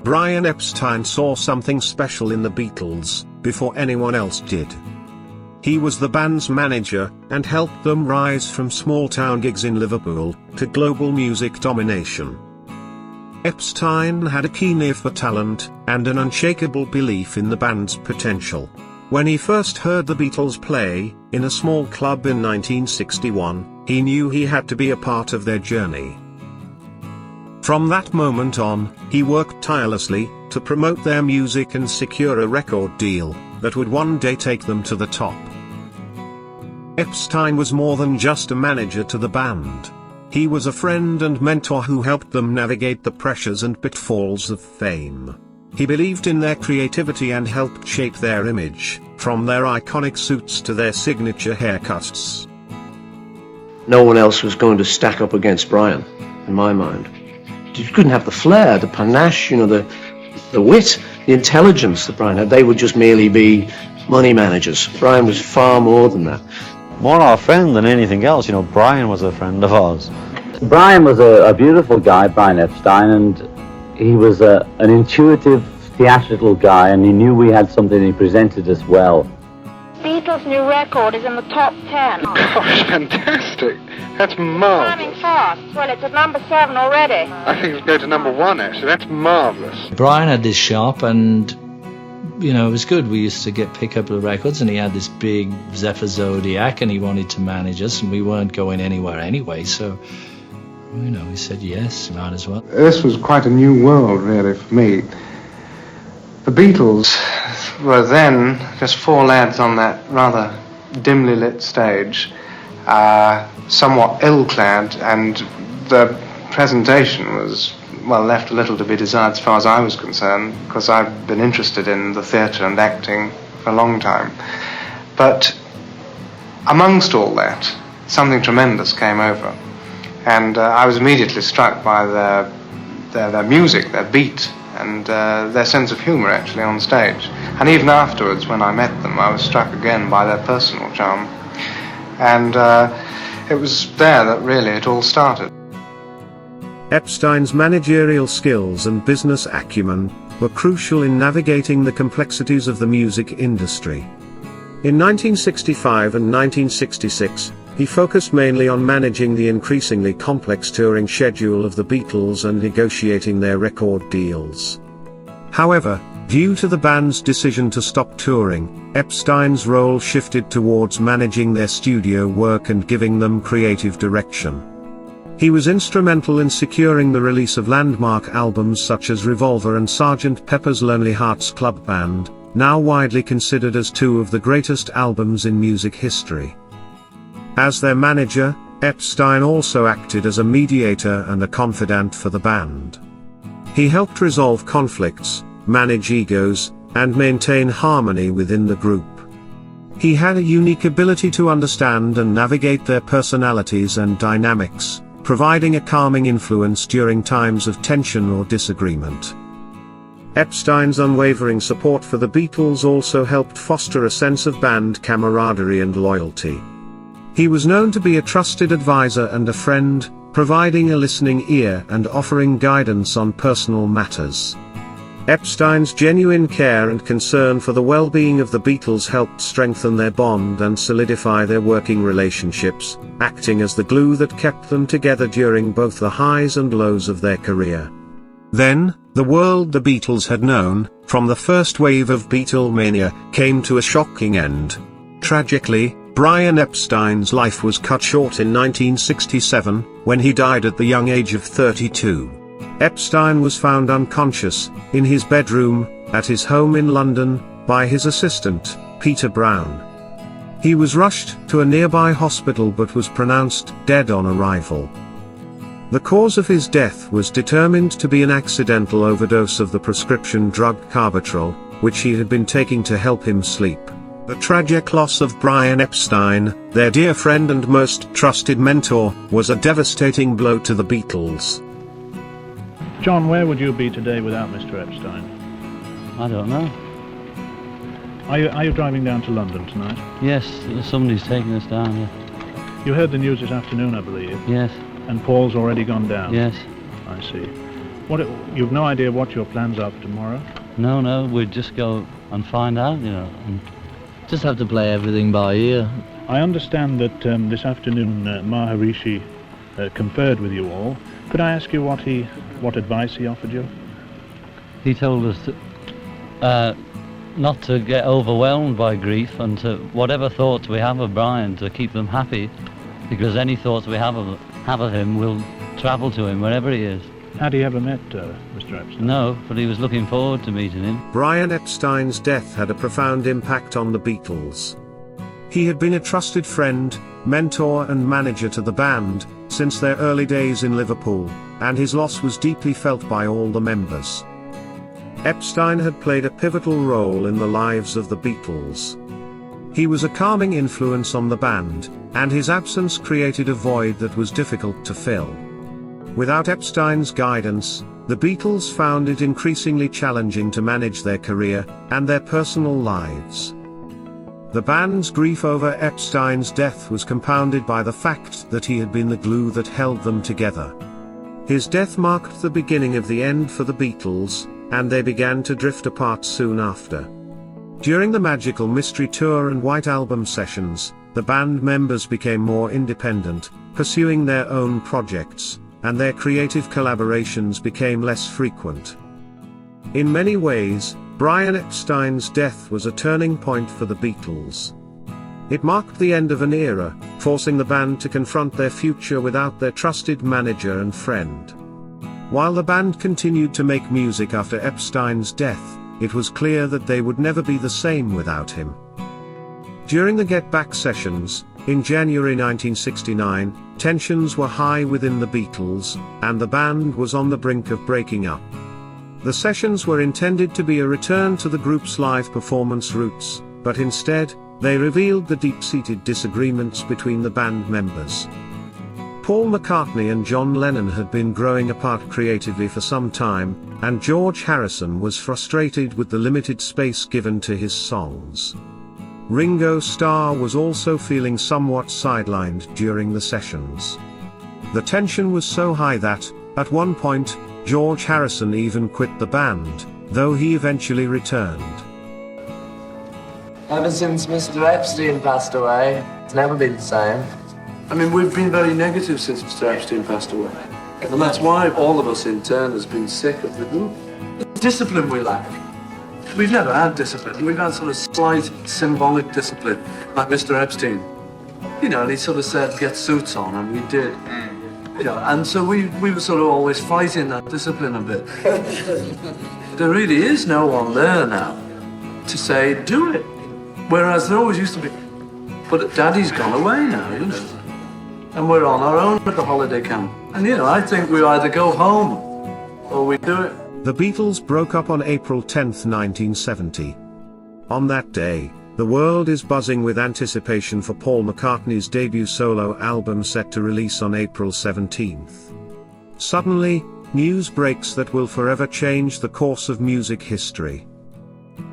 Brian Epstein saw something special in the Beatles, before anyone else did. He was the band's manager, and helped them rise from small-town gigs in Liverpool, to global music domination. Epstein had a keen ear for talent, and an unshakable belief in the band's potential. When he first heard the Beatles play, in a small club in 1961, he knew he had to be a part of their journey. From that moment on, he worked tirelessly, to promote their music and secure a record deal, that would one day take them to the top. Epstein was more than just a manager to the band. He was a friend and mentor who helped them navigate the pressures and pitfalls of fame. He believed in their creativity and helped shape their image, from their iconic suits to their signature haircuts. No one else was going to stack up against Brian, in my mind. You couldn't have the flair, the panache, the wit, the intelligence that Brian had. They would just merely be money managers. Brian was far more than that. More our friend than anything else. Brian was a friend of ours. Brian was a beautiful guy, Brian Epstein, and he was an intuitive, theatrical guy, and he knew we had something, and he presented us well. Beatles' new record is in the top 10. Gosh, fantastic. That's marvellous. Climbing fast. Well, it's at number 7 already. I think it'll go to number 1, actually. That's marvellous. Brian had this shop, and it was good. We used to pick up the records, and he had this big Zephyr Zodiac, and he wanted to manage us, and we weren't going anywhere anyway, so he said yes, might as well. This was quite a new world, really, for me. The Beatles were then just 4 lads on that rather dimly lit stage, somewhat ill-clad, and the presentation was, left a little to be desired as far as I was concerned, because I've been interested in the theatre and acting for a long time. But amongst all that, something tremendous came over, and I was immediately struck by their music, their beat, and their sense of humour actually on stage. And even afterwards, when I met them, I was struck again by their personal charm. And it was there that really it all started. Epstein's managerial skills and business acumen were crucial in navigating the complexities of the music industry. In 1965 and 1966, he focused mainly on managing the increasingly complex touring schedule of the Beatles and negotiating their record deals. However, due to the band's decision to stop touring, Epstein's role shifted towards managing their studio work and giving them creative direction. He was instrumental in securing the release of landmark albums such as Revolver and Sgt. Pepper's Lonely Hearts Club Band, now widely considered as 2 of the greatest albums in music history. As their manager, Epstein also acted as a mediator and a confidant for the band. He helped resolve conflicts, manage egos, and maintain harmony within the group. He had a unique ability to understand and navigate their personalities and dynamics, providing a calming influence during times of tension or disagreement. Epstein's unwavering support for the Beatles also helped foster a sense of band camaraderie and loyalty. He was known to be a trusted advisor and a friend, providing a listening ear and offering guidance on personal matters. Epstein's genuine care and concern for the well-being of the Beatles helped strengthen their bond and solidify their working relationships, acting as the glue that kept them together during both the highs and lows of their career. Then, the world the Beatles had known, from the first wave of Beatlemania, came to a shocking end. Tragically, Brian Epstein's life was cut short in 1967, when he died at the young age of 32. Epstein was found unconscious, in his bedroom, at his home in London, by his assistant, Peter Brown. He was rushed to a nearby hospital but was pronounced dead on arrival. The cause of his death was determined to be an accidental overdose of the prescription drug Carbatrol, which he had been taking to help him sleep. The tragic loss of Brian Epstein, their dear friend and most trusted mentor, was a devastating blow to the Beatles. John, where would you be today without Mr. Epstein? I don't know. Are you driving down to London tonight? Yes, somebody's taking us down, yeah. You heard the news this afternoon, I believe. Yes. And Paul's already gone down? Yes. I see. You've no idea what your plans are for tomorrow? No, we'd just go and find out, and just have to play everything by ear. I understand that this afternoon Maharishi conferred with you all. Could I ask you what advice he offered you? He told us not to get overwhelmed by grief, and to whatever thoughts we have of Brian, to keep them happy, because any thoughts we have of him will travel to him wherever he is. Had he ever met Mr. Epstein? No, but he was looking forward to meeting him. Brian Epstein's death had a profound impact on the Beatles. He had been a trusted friend, mentor and manager to the band since their early days in Liverpool, and his loss was deeply felt by all the members. Epstein had played a pivotal role in the lives of the Beatles. He was a calming influence on the band, and his absence created a void that was difficult to fill. Without Epstein's guidance, the Beatles found it increasingly challenging to manage their career and their personal lives. The band's grief over Epstein's death was compounded by the fact that he had been the glue that held them together. His death marked the beginning of the end for the Beatles, and they began to drift apart soon after. During the Magical Mystery Tour and White Album sessions, the band members became more independent, pursuing their own projects, and their creative collaborations became less frequent. In many ways, Brian Epstein's death was a turning point for the Beatles. It marked the end of an era, forcing the band to confront their future without their trusted manager and friend. While the band continued to make music after Epstein's death, it was clear that they would never be the same without him. During the Get Back sessions, in January 1969, tensions were high within the Beatles, and the band was on the brink of breaking up. The sessions were intended to be a return to the group's live performance roots, but instead, they revealed the deep-seated disagreements between the band members. Paul McCartney and John Lennon had been growing apart creatively for some time, and George Harrison was frustrated with the limited space given to his songs. Ringo Starr was also feeling somewhat sidelined during the sessions. The tension was so high that, at one point, George Harrison even quit the band, though he eventually returned. Ever since Mr. Epstein passed away, it's never been the same. I mean, we've been very negative since Mr. Epstein passed away. And that's why all of us in turn has been sick of the group. The discipline we lack. We've never had discipline. We've had sort of slight symbolic discipline, like Mr. Epstein. And he sort of said, get suits on, and we did. And so we were sort of always fighting that discipline a bit. There really is no one there now to say, do it. Whereas there always used to be. But Daddy's gone away now, And we're on our own at the holiday camp. And I think we either go home or we do it. The Beatles broke up on April 10, 1970. On that day, the world is buzzing with anticipation for Paul McCartney's debut solo album set to release on April 17th. Suddenly, news breaks that will forever change the course of music history.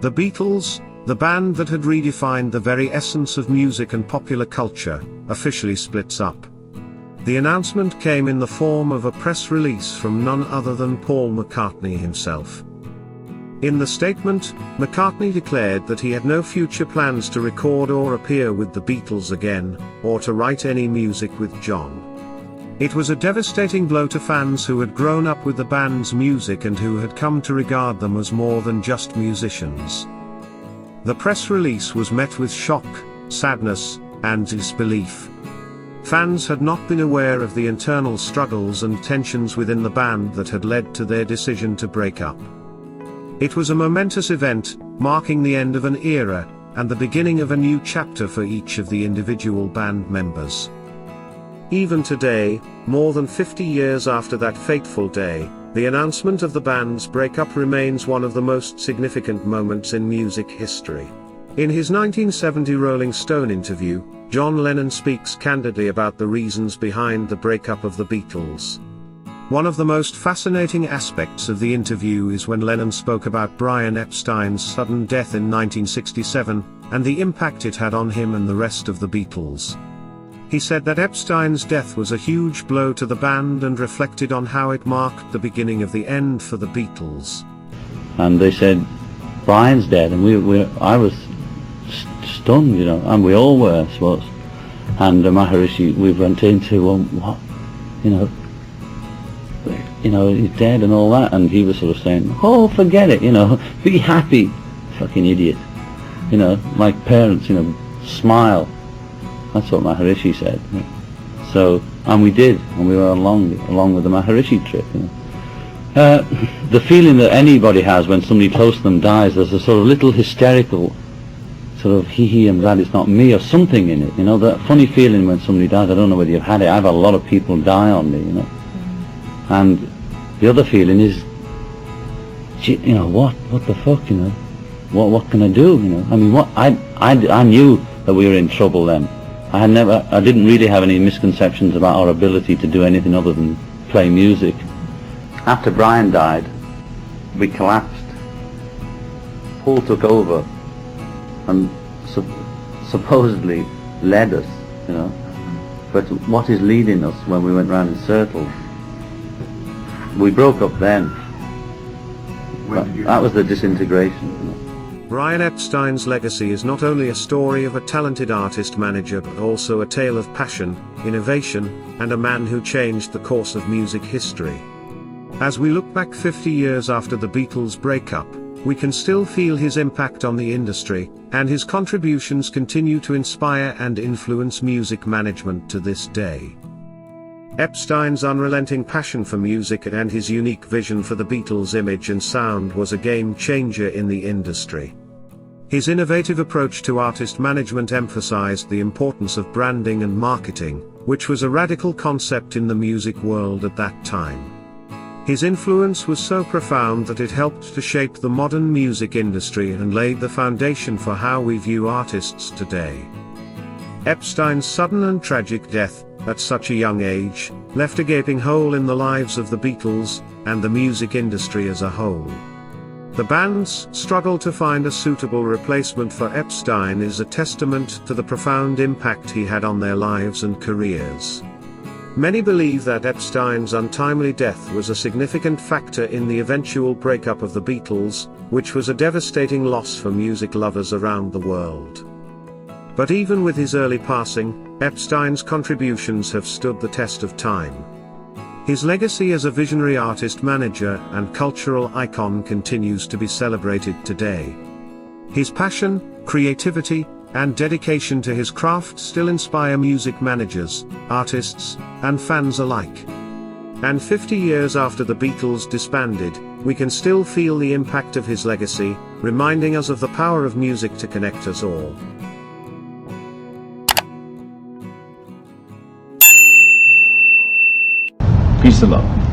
The Beatles, the band that had redefined the very essence of music and popular culture, officially splits up. The announcement came in the form of a press release from none other than Paul McCartney himself. In the statement, McCartney declared that he had no future plans to record or appear with the Beatles again, or to write any music with John. It was a devastating blow to fans who had grown up with the band's music and who had come to regard them as more than just musicians. The press release was met with shock, sadness, and disbelief. Fans had not been aware of the internal struggles and tensions within the band that had led to their decision to break up. It was a momentous event, marking the end of an era, and the beginning of a new chapter for each of the individual band members. Even today, more than 50 years after that fateful day, the announcement of the band's breakup remains one of the most significant moments in music history. In his 1970 Rolling Stone interview, John Lennon speaks candidly about the reasons behind the breakup of the Beatles. One of the most fascinating aspects of the interview is when Lennon spoke about Brian Epstein's sudden death in 1967, and the impact it had on him and the rest of the Beatles. He said that Epstein's death was a huge blow to the band and reflected on how it marked the beginning of the end for the Beatles. And they said, Brian's dead, and I was stunned, you know, and we all were, I suppose. And Maharishi, we went into, well, what, you know, he's dead and all that, and he was sort of saying, oh, forget it, you know, be happy, fucking idiot, you know, like parents, you know, smile. That's what Maharishi said. So, and we did, and we were along with the Maharishi trip, you know. The feeling that anybody has when somebody close to them dies, there's a sort of little hysterical sort of hee-hee, I'm glad it's not me, or something in it, you know, that funny feeling when somebody dies. I don't know whether you've had it. I've had a lot of people die on me, you know. And the other feeling is, gee, you know, what the fuck, you know, what can I do, you know? I mean, I knew that we were in trouble then. I didn't really have any misconceptions about our ability to do anything other than play music. After Brian died, we collapsed. Paul took over and supposedly led us, you know. But what is leading us when we went round in circles? We broke up then. That was the disintegration, you know. Brian Epstein's legacy is not only a story of a talented artist-manager but also a tale of passion, innovation, and a man who changed the course of music history. As we look back 50 years after the Beatles' breakup, we can still feel his impact on the industry, and his contributions continue to inspire and influence music management to this day. Epstein's unrelenting passion for music and his unique vision for the Beatles' image and sound was a game-changer in the industry. His innovative approach to artist management emphasized the importance of branding and marketing, which was a radical concept in the music world at that time. His influence was so profound that it helped to shape the modern music industry and laid the foundation for how we view artists today. Epstein's sudden and tragic death, at such a young age, left a gaping hole in the lives of the Beatles, and the music industry as a whole. The band's struggle to find a suitable replacement for Epstein is a testament to the profound impact he had on their lives and careers. Many believe that Epstein's untimely death was a significant factor in the eventual breakup of the Beatles, which was a devastating loss for music lovers around the world. But even with his early passing, Epstein's contributions have stood the test of time. His legacy as a visionary artist-manager and cultural icon continues to be celebrated today. His passion, creativity, and dedication to his craft still inspire music managers, artists, and fans alike. And 50 years after the Beatles disbanded, we can still feel the impact of his legacy, reminding us of the power of music to connect us all. Peace and love.